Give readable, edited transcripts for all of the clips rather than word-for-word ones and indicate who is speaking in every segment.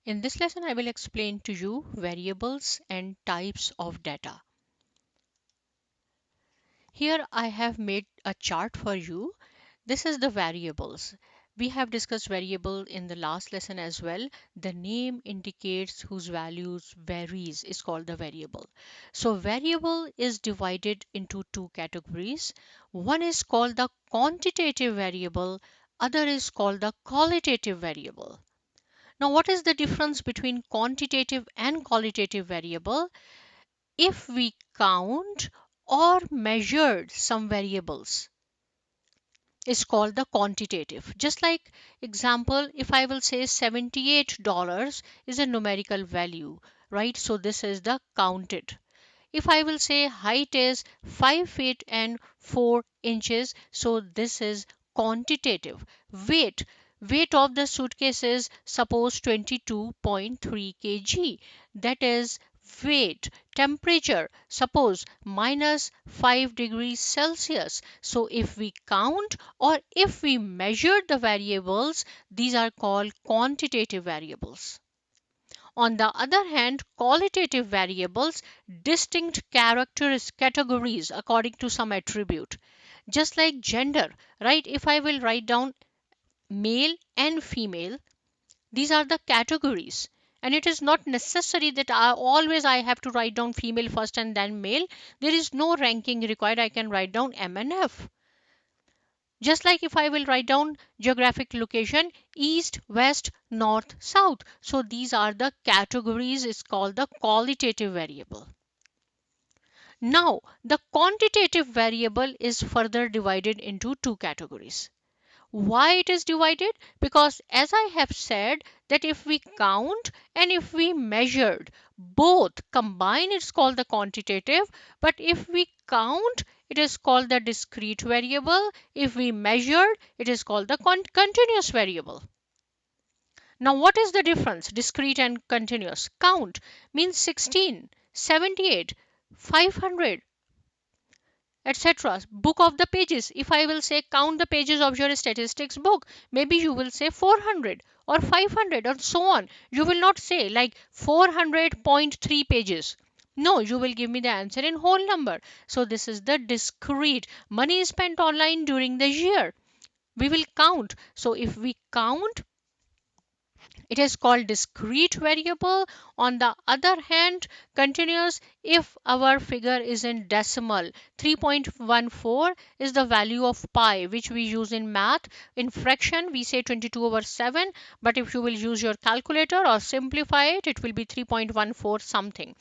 Speaker 1: In this lesson, I will explain to you variables and types of data. Here I have made a chart for you. This is the variables. We have discussed variable in the last lesson as well. The name indicates whose values varies is called the variable. So variable is divided into two categories. One is called the quantitative variable, other is called the qualitative variable. Now, what is the difference between quantitative and qualitative variable? If we count or measured some variables, is called the quantitative. Just like example, if I will say $78 is a numerical value, right? So this is the counted. If I will say height is 5 feet and 4 inches, so this is quantitative. Weight of the suitcase is suppose 22.3 kg. That is weight. Temperature suppose minus 5 degrees Celsius. So if we count or if we measure the variables, these are called quantitative variables. On the other hand, qualitative variables distinct categories according to some attribute. Just like gender, right? If I will write down male and female, these are the categories. And it is not necessary that I have to write down female first and then male. There is no ranking required. I can write down M and F. Just like if I will write down geographic location, east, west, north, south. So these are the categories. It's called the qualitative variable. Now, the quantitative variable is further divided into two categories. Why it is divided? Because as I have said that if we count and if we measured both combined, it's called the quantitative, but if we count, it is called the discrete variable. If we measured, it is called the continuous variable. Now what is the difference? Discrete and continuous. Count means 16, 78, 500, etc. Book of the pages. If I will say count the pages of your statistics book, maybe you will say 400 or 500 or so on. You will not say like 400.3 pages. No, you will give me the answer in whole number. So this is the discrete. Money is spent online during the year. We will count. So if we count, it is called discrete variable. On the other hand, continuous, if our figure is in decimal, 3.14 is the value of pi which we use in math. In fraction we say 22/7, but if you will use your calculator or simplify it, it will be 3.14 something.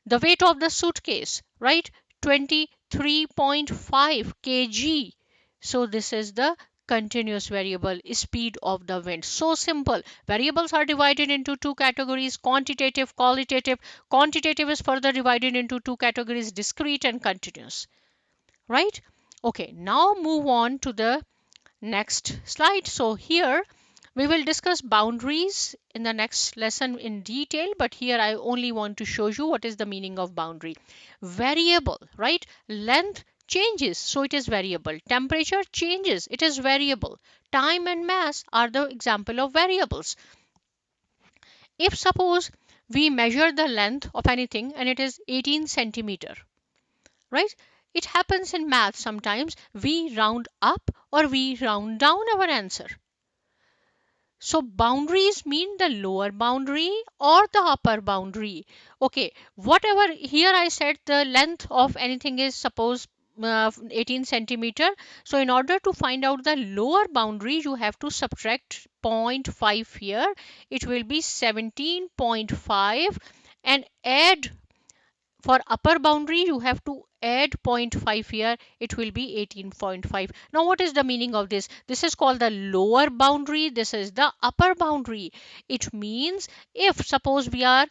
Speaker 1: The weight of the suitcase, right? 23.5 kg. So this is the continuous variable, speed of the wind. So simple. Variables are divided into two categories, quantitative, qualitative. Quantitative is further divided into two categories, discrete and continuous. Right? Okay, now move on to the next slide. So here we will discuss boundaries in the next lesson in detail, but here I only want to show you what is the meaning of boundary. Variable, right? Length changes, so it is variable. Temperature changes, it is variable. Time and mass are the example of variables. If suppose we measure the length of anything and it is 18 centimeter, right? It happens in math sometimes we round up or we round down our answer. So boundaries mean the lower boundary or the upper boundary. Okay, whatever here I said the length of anything is suppose 18 centimeter. So in order to find out the lower boundary, you have to subtract zero point 0.5 here. It will be 17.5 and add for upper boundary you have to add 0.5 here, it will be 18.5. Now what is the meaning of this? This is called the lower boundary, this is the upper boundary. It means if suppose we are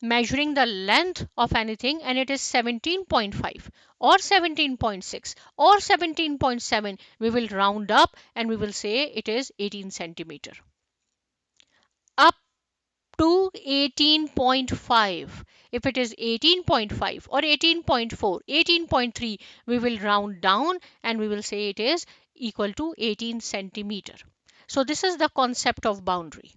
Speaker 1: measuring the length of anything and it is 17.5 or 17.6 or 17.7, we will round up and we will say it is 18 centimeter. Up to 18.5. If it is 18.5 or 18.4, 18.3, we will round down and we will say it is equal to 18 centimeter. So this is the concept of boundary.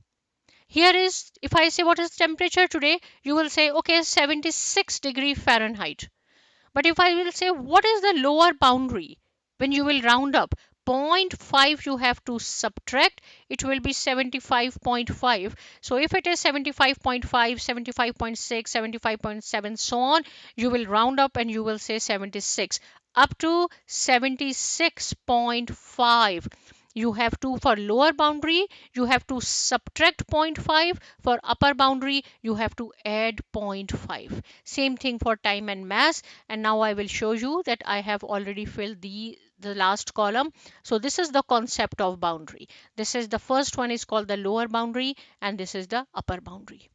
Speaker 1: Here is, if I say what is temperature today, you will say, okay, 76 degree Fahrenheit. But if I will say what is the lower boundary, when you will round up, zero point 0.5 you have to subtract, it will be 75.5. So if it is 75.5, 75.6, 75.7, so on, you will round up and you will say 76. Up to 76.5. You have to, for lower boundary, you have to subtract zero point 0.5. For upper boundary, you have to add zero point 0.5. Same thing for time and mass. And now I will show you that I have already filled the last column. So this is the concept of boundary. This is the first one is called the lower boundary, and this is the upper boundary.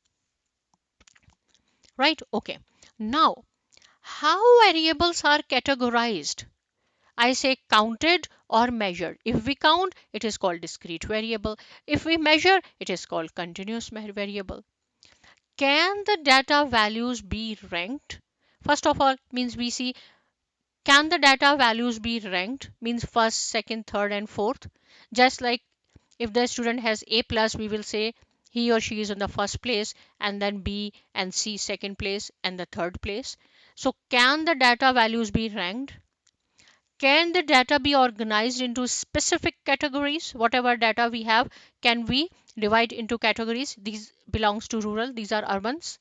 Speaker 1: Right? Okay. Now, how variables are categorized? I say counted or measured. If we count, it is called discrete variable. If we measure, it is called continuous variable. Can the data values be ranked? First of all, means we see, can the data values be ranked? Means first, second, third, and fourth. Just like if the student has A plus, we will say he or she is on the first place, and then B and C second place, and the third place. So can the data values be ranked? Can the data be organized into specific categories? Whatever data we have, can we divide into categories? These belongs to rural, these are urbans.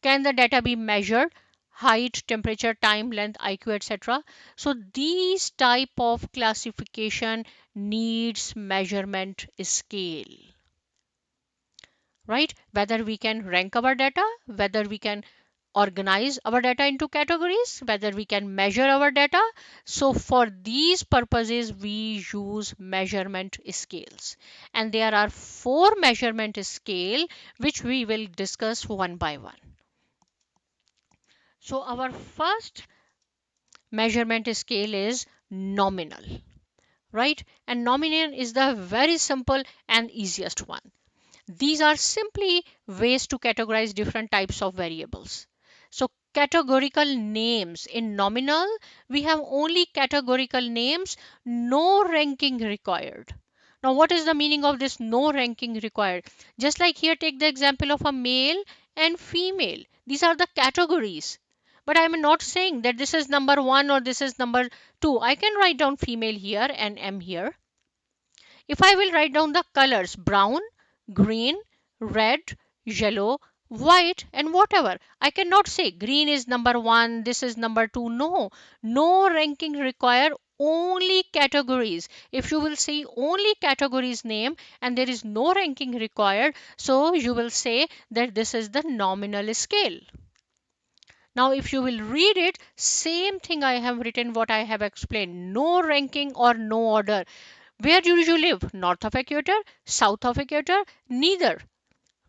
Speaker 1: Can the data be measured? Height, temperature, time, length, IQ, etc. So these type of classification needs measurement scale. Right? Whether we can rank our data, whether we can organize our data into categories, whether we can measure our data. So for these purposes, we use measurement scales. And there are 4 measurement scale which we will discuss one by one. So our first measurement scale is nominal, right? And nominal is the very simple and easiest one. These are simply ways to categorize different types of variables. So categorical names, in nominal, we have only categorical names, no ranking required. Now, what is the meaning of this no ranking required? Just like here, take the example of a male and female. These are the categories. But I am not saying that this is number 1 or this is number 2. I can write down female here and M here. If I will write down the colors brown, green, red, yellow, white, and whatever, I cannot say green is number 1, this is number 2. No, no ranking required, only categories. If you will see only categories name and there is no ranking required, so you will say that this is the nominal scale. Now, if you will read it, same thing I have written what I have explained. No ranking or no order. Where do you live? North of equator, south of equator? Neither,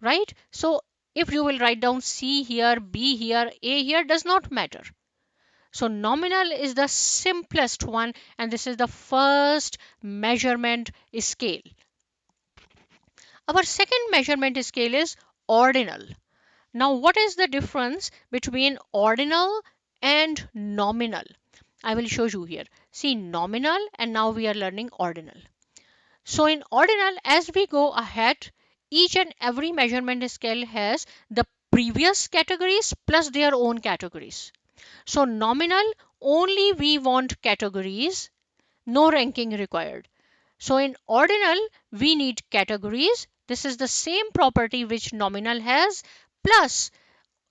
Speaker 1: right? So if you will write down C here, B here, A here, does not matter. So nominal is the simplest one, and this is the first measurement scale. Our second measurement scale is ordinal. Now, what is the difference between ordinal and nominal? I will show you here. See, nominal, and now we are learning ordinal. So in ordinal, as we go ahead, each and every measurement scale has the previous categories plus their own categories. So nominal, only we want categories, no ranking required. So in ordinal, we need categories. This is the same property which nominal has plus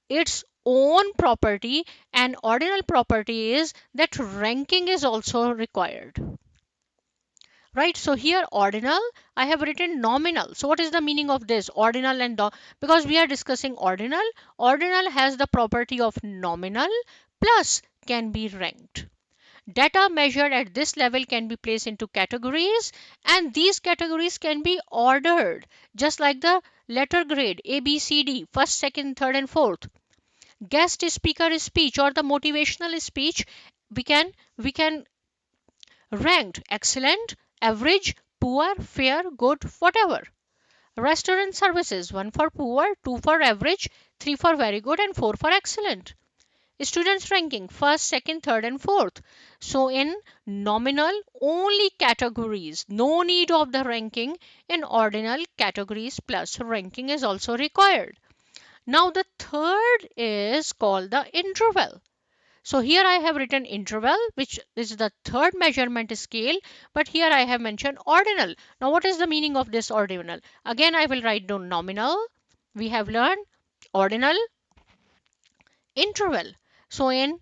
Speaker 1: its own property, and ordinal property is that ranking is also required. Right, so here ordinal, I have written nominal. So what is the meaning of this ordinal and because we are discussing ordinal, ordinal has the property of nominal plus can be ranked. Data measured at this level can be placed into categories, and these categories can be ordered just like the letter grade A, B, C, D, first, second, third, and fourth. Guest speaker speech or the motivational speech, we can ranked excellent, average, poor, fair, good, whatever. Restaurant services, 1 for poor, 2 for average, 3 for very good, and 4 for excellent. students ranking first, second, third and fourth. So in nominal, only categories, no need of the ranking. In ordinal, categories plus ranking is also required. Now the third is called the interval. So here I have written interval, which is the third measurement scale, but here I have mentioned ordinal. Now what is the meaning of this ordinal? Again I will write down nominal. We have learned ordinal, interval. So in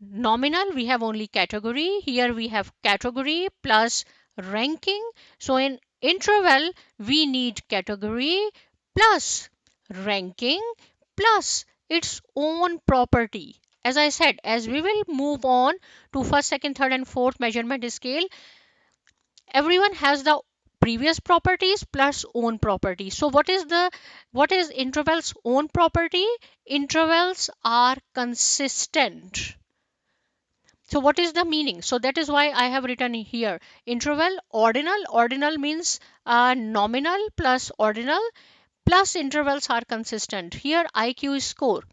Speaker 1: nominal we have only category. Here we have category plus ranking. So in interval we need category plus ranking plus its own property. As I said, as we will move on to first, second, third and fourth measurement scale, everyone has the previous properties plus own property. So what is intervals own property? Intervals are consistent. So what is the meaning? So that is why I have written here interval ordinal. Ordinal means nominal plus ordinal plus intervals are consistent. Here IQ is score.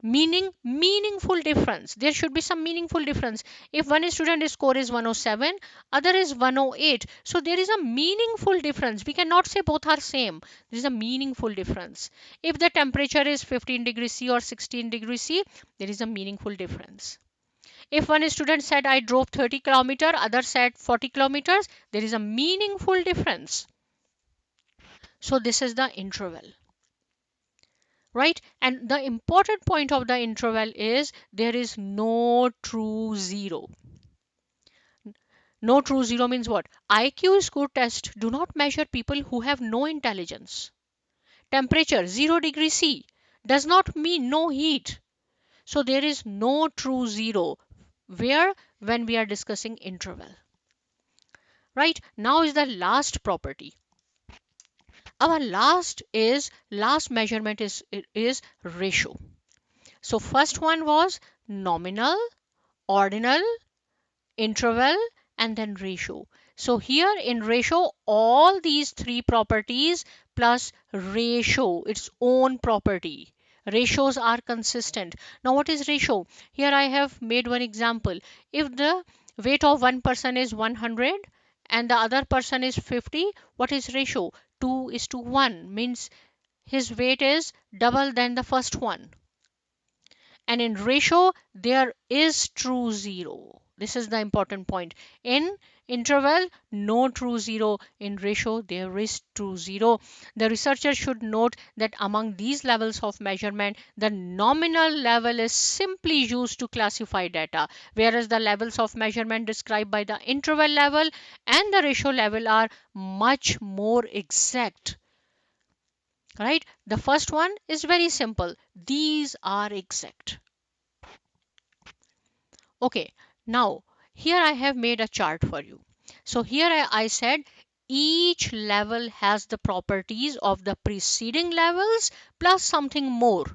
Speaker 1: Meaning meaningful difference. There should be some meaningful difference. If one student score is 107, other is 108. So there is a meaningful difference. We cannot say both are same. There is a meaningful difference. If the temperature is 15 degrees C or 16 degrees C, there is a meaningful difference. If one student said I drove 30 kilometers, other said 40 kilometers, there is a meaningful difference. So this is the interval, right? And the important point of the interval is there is no true zero. No true zero means what? IQ score test do not measure people who have no intelligence. Temperature 0 degrees C does not mean no heat. So there is no true zero where when we are discussing interval. Right, now is the last property. Our last measurement is ratio. So first one was nominal, ordinal, interval and then ratio. So here in ratio all these three properties plus ratio its own property. Ratios are consistent. Now what is ratio? Here I have made one example. If the weight of one person is 100 and the other person is 50, what is ratio? 2:1 means his weight is double than the first one. And in ratio there is true zero. This is the important point. In interval no true zero. In ratio there is true zero. The researcher should note that among these levels of measurement the nominal level is simply used to classify data, whereas the levels of measurement described by the interval level and the ratio level are much more exact. Right, the first one is very simple, these are exact. Okay, now here I have made a chart for you. So here I said each level has the properties of the preceding levels plus something more.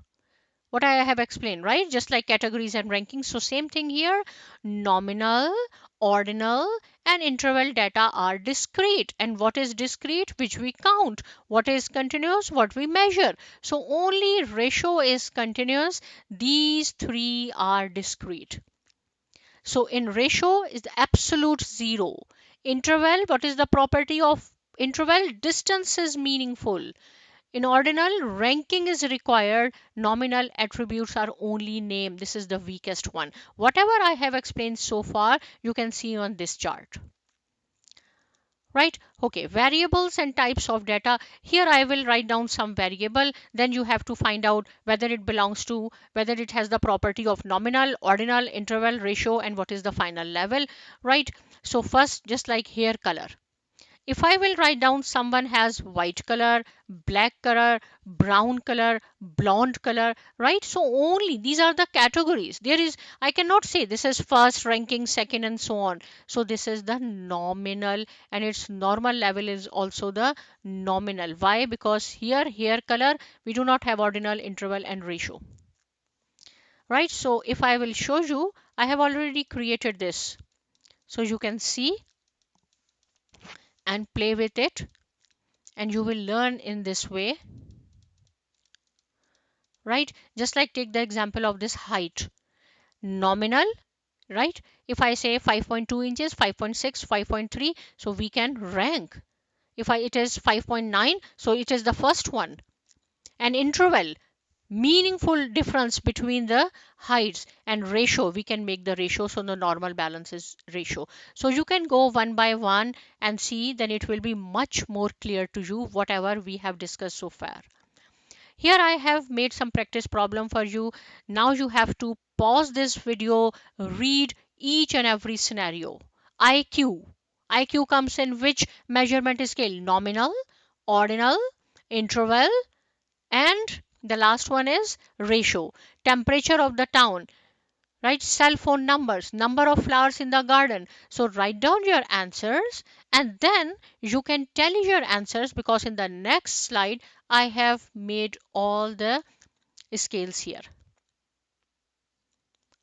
Speaker 1: What I have explained, right? Just like categories and rankings. So same thing here. Nominal, ordinal and interval data are discrete. And what is discrete? Which we count. What is continuous? What we measure. So only ratio is continuous. These three are discrete. So in ratio is the absolute zero. Interval, what is the property of interval? Distance is meaningful. In ordinal, ranking is required. Nominal attributes are only name. This is the weakest one. Whatever I have explained so far, you can see on this chart. Right, okay, variables and types of data. Here I will write down some variable, then you have to find out whether it belongs to, whether it has the property of nominal, ordinal, interval, ratio and what is the final level. Right, so first just like hair color, if I will write down someone has white color, black color, brown color, blonde color, right? So only these are the categories. There is, I cannot say this is first ranking, second and so on. So this is the nominal and its normal level is also the nominal. Why? Because here hair color, we do not have ordinal, interval and ratio. Right? So if I will show you, I have already created this. So you can see and play with it and you will learn in this way, right? Just like take the example of this height. nominal, right? If I say 5.2 inches, 5.6, 5.3, so we can rank. If it is 5.9, so it is the first one. An interval, meaningful difference between the heights, and ratio, we can make the ratio, so the normal balance is ratio. So you can go one by one and see, then it will be much more clear to you whatever we have discussed so far. Here I have made some practice problem for you. Now you have to pause this video, read each and every scenario. IQ. IQ comes in which measurement scale? Nominal, ordinal, interval, and the last one is ratio. Temperature of the town, right? Cell phone numbers, number of flowers in the garden. So write down your answers, and then you can tally your answers, because in the next slide I have made all the scales here,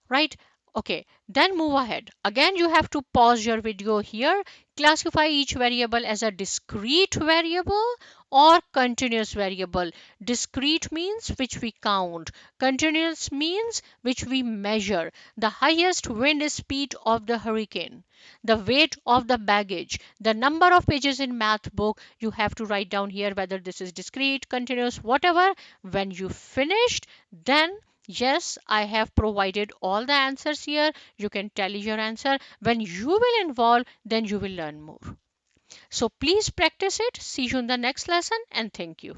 Speaker 1: right? Okay, then move ahead. Again, you have to pause your video here. Classify each variable as a discrete variable or continuous variable. Discrete means which we count. Continuous means which we measure. The highest wind speed of the hurricane. The weight of the baggage. The number of pages in math book. You have to write down here whether this is discrete, continuous, whatever. When you finished, then yes, I have provided all the answers here. You can tally your answer. When you will involve, then you will learn more. So please practice it. See you in the next lesson, and thank you.